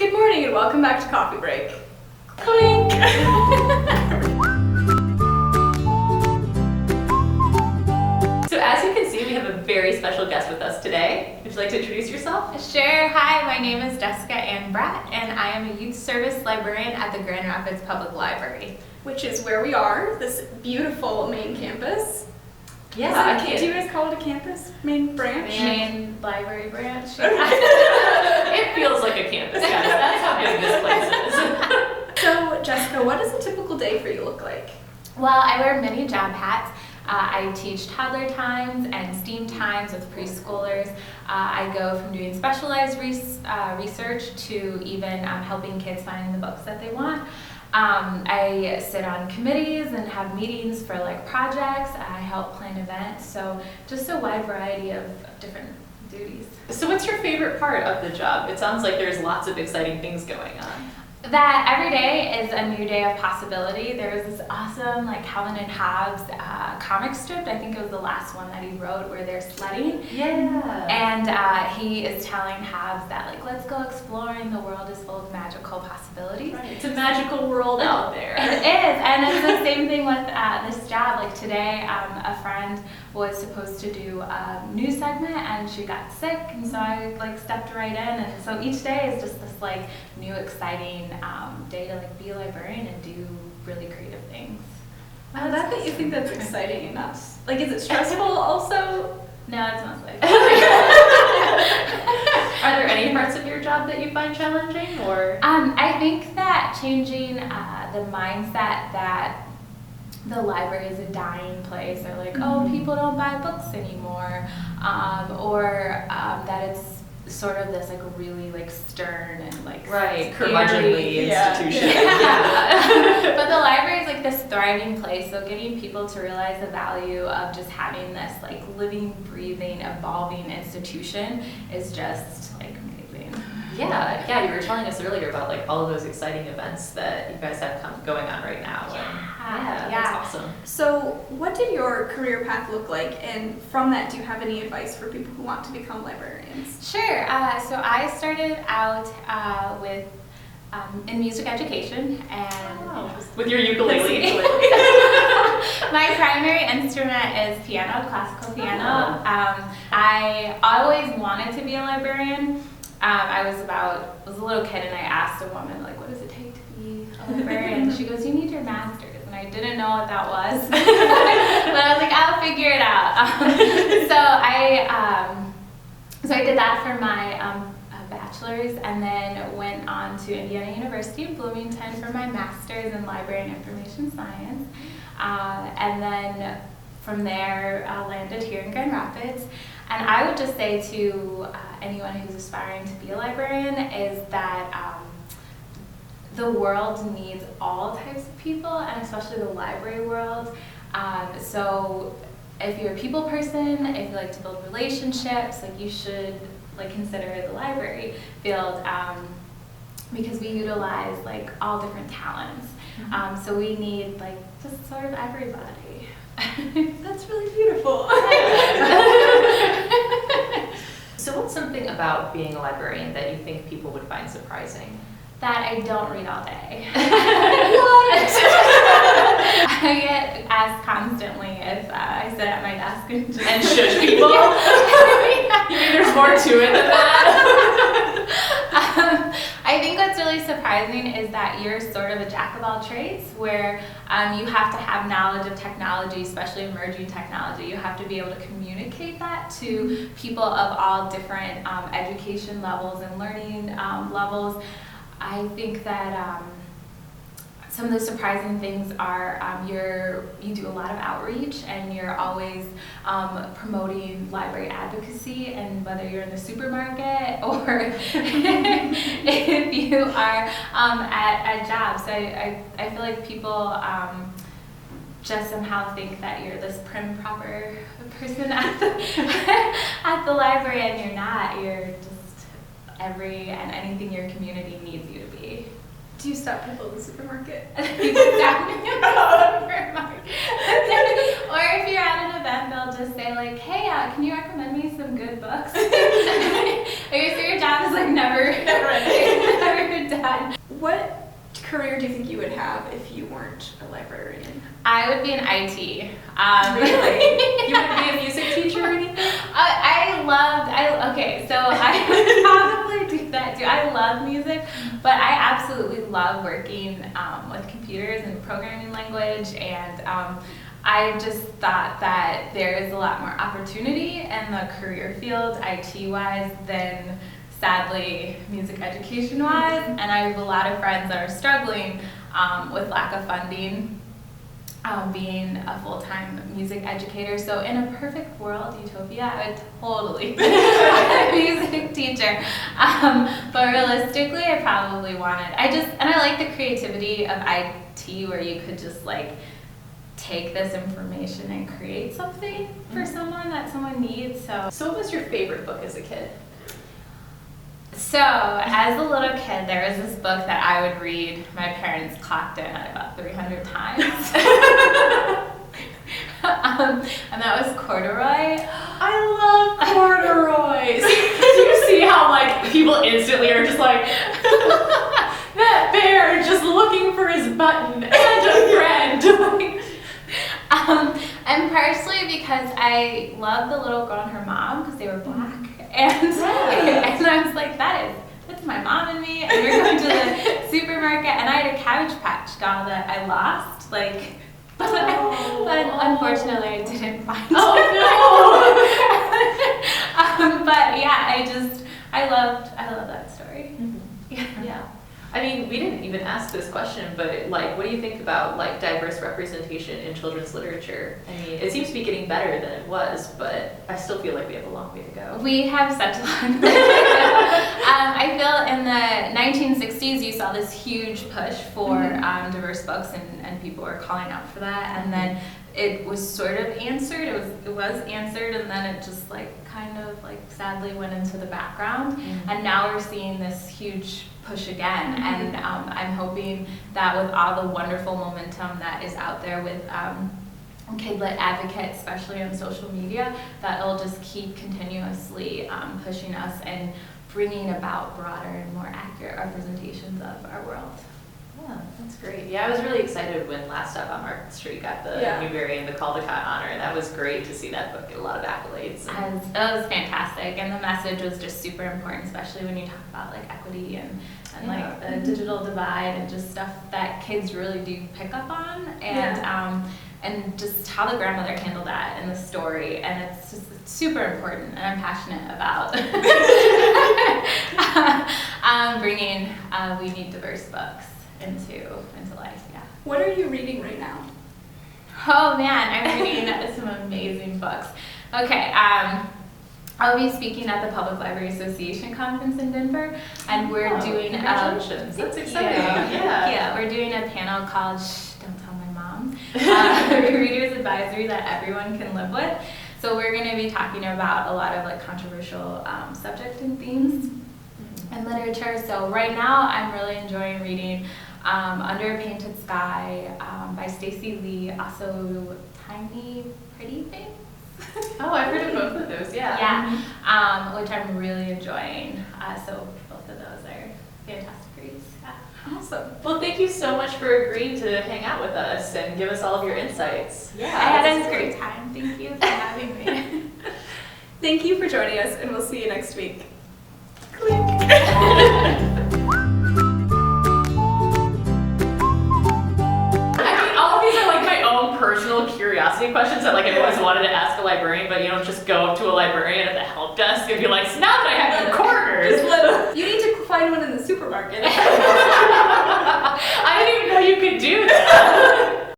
Good morning and welcome back to Coffee Break. Clink! So as you can see, we have a very special guest with us today. Would you like to introduce yourself? Sure. Hi, my name is Jessica and Bratt, and I am a youth service librarian at the Grand Rapids Public Library. Which is where we are, this beautiful main campus. Yeah, Do you guys call it a campus? Main branch? Main library branch. It feels like a campus, guys. That's how big this place is. So, Jessica, what does a typical day for you look like? Well, I wear many job hats. I teach toddler times and STEAM times with preschoolers. I go from doing specialized research to even helping kids find the books that they want. I sit on committees and have meetings for like projects. I help plan events, so just a wide variety of different duties. So what's your favorite part of the job? It sounds like there's lots of exciting things going on. That every day is a new day of possibility. There was this awesome like Calvin and Hobbes comic strip. I think it was the last one that he wrote where they're sledding. Yeah. And he is telling Hobbes that like, let's go exploring. The world is full of magical possibilities. Right. It's a magical world out there. It is, and it's the same thing with this job. Like today, a friend was supposed to do a news segment and she got sick, and so I like stepped right in. And so each day is just this like new exciting day to like be a librarian and do really creative things. I love that you think that's exciting enough. Like, is it stressful also? No, it's mostly. Are there any parts of your job that you find challenging, or? I think that changing the mindset that the library is a dying place, or like, oh, people don't buy books anymore, or that it's sort of this like really like stern and like curmudgeonly institution. Yeah. But the library is like this thriving place, so getting people to realize the value of just having this like living, breathing, evolving institution is just like amazing. Yeah, you were telling us earlier about like all of those exciting events that you guys have going on right now. Yeah, that's awesome. So, what did your career path look like? And from that, do you have any advice for people who want to become librarians? Sure. So I started out with in music education, and with your ukulele. my primary instrument is piano, classical piano. I always wanted to be a librarian. I was a little kid, and I asked a woman, like, what does it take to be a librarian? And she goes, you need your master's. And I didn't know what that was. But I was like, I'll figure it out. So I did that for my bachelor's, and then went on to Indiana University in Bloomington for my master's in library and information science. And then from there, landed here in Grand Rapids. And I would just say to anyone who's aspiring to be a librarian is that the world needs all types of people, and especially the library world. So if you're a people person, if you like to build relationships, like you should like consider the library field, because we utilize like all different talents. So we need like just sort of everybody. That's really beautiful. So what's something about being a librarian that you think people would find surprising? That I don't read all day. What? I get asked constantly if I sit at my desk And shush people? You mean there's more to it than that? I think what's really surprising is that you're sort of a jack of all trades, where you have to have knowledge of technology, especially emerging technology. You have to be able to communicate that to people of all different education levels and learning levels. I think that some of the surprising things are you do a lot of outreach, and you're always promoting library advocacy, and whether you're in the supermarket or if you are at jobs. So I feel like people just somehow think that you're this prim, proper person at the library, and you're not. You're just every and anything your community needs you to be. Do you stop people in the supermarket? You can stop me in the supermarket. Or if you're at an event, they'll just say like, hey, can you recommend me some good books? So your job is like never that. What career do you think you would have if you weren't a librarian? I would be an IT. Really? You wouldn't be a music teacher or anything? Okay, so I would probably do that too. I love music, but I absolutely love working with computers and programming language, and I just thought that there is a lot more opportunity in the career field, IT-wise, than sadly music education-wise, and I have a lot of friends that are struggling with lack of funding. Being a full-time music educator, so in a perfect world, utopia, I would totally be a music teacher. But realistically, I probably wanted. I like the creativity of IT, where you could just like take this information and create something for someone that someone needs. So what was your favorite book as a kid? So, as a little kid, there was this book that I would read. My parents clocked in at about 300 times. And that was Corduroy. I love corduroys. Do you see how like people instantly are just like, that bear just looking for his button and a friend. And partially because I loved the little girl and her mom because they were black. And I was like, that's my mom and me. And we were going to the supermarket, and I had a Cabbage Patch doll that I lost, but unfortunately I didn't find it. But yeah, I love that story. Mm-hmm. Yeah. I mean, we didn't even ask this question, but like, what do you think about like diverse representation in children's literature? I mean, it seems to be getting better than it was, but I still feel like we have a long way to go. We have such a long way to go. I feel in the 1960s you saw this huge push for diverse books, and people were calling out for that, and then it was sort of answered. It was answered, and then it just like kind of like sadly went into the background, and now we're seeing this huge push again, and I'm hoping that with all the wonderful momentum that is out there with Kidlit advocates, especially on social media, that it'll just keep continuously pushing us and bringing about broader and more accurate representations of our world. Yeah, that's great. Yeah, I was really excited when Last Stop on Market Street got the Librarian, the Caldecott honor. That was great to see that book get a lot of accolades. It was fantastic, and the message was just super important, especially when you talk about like equity and like the digital divide and just stuff that kids really do pick up on, and just how the grandmother handled that in the story, and it's just super important, and I'm passionate about bringing We Need Diverse books into life. Yeah. What are you reading right now? Oh man, I'm reading some amazing books. Okay, I'll be speaking at the Public Library Association conference in Denver, and we're doing congratulations. That's exciting. Yeah, we're doing a panel called Don't Tell My Mom, Reader's Advisory that everyone can live with. So we're going to be talking about a lot of like controversial subjects and themes in literature. So right now I'm really enjoying reading Under a Painted Sky by Stacey Lee, also Tiny Pretty Things. Oh, I've heard of both of those, Which I'm really enjoying. So both of those are fantastic reads. Yeah. Awesome. Well, thank you so much for agreeing to hang out with us and give us all of your insights. Yeah, I had a great time. Thank you for having me. Thank you for joining us, and we'll see you next week. Click. Personal curiosity questions that like I've always wanted to ask a librarian, but you don't just go up to a librarian at the help desk and be like, so now that I have your quarters. You need to find one in the supermarket. I didn't even know you could do that.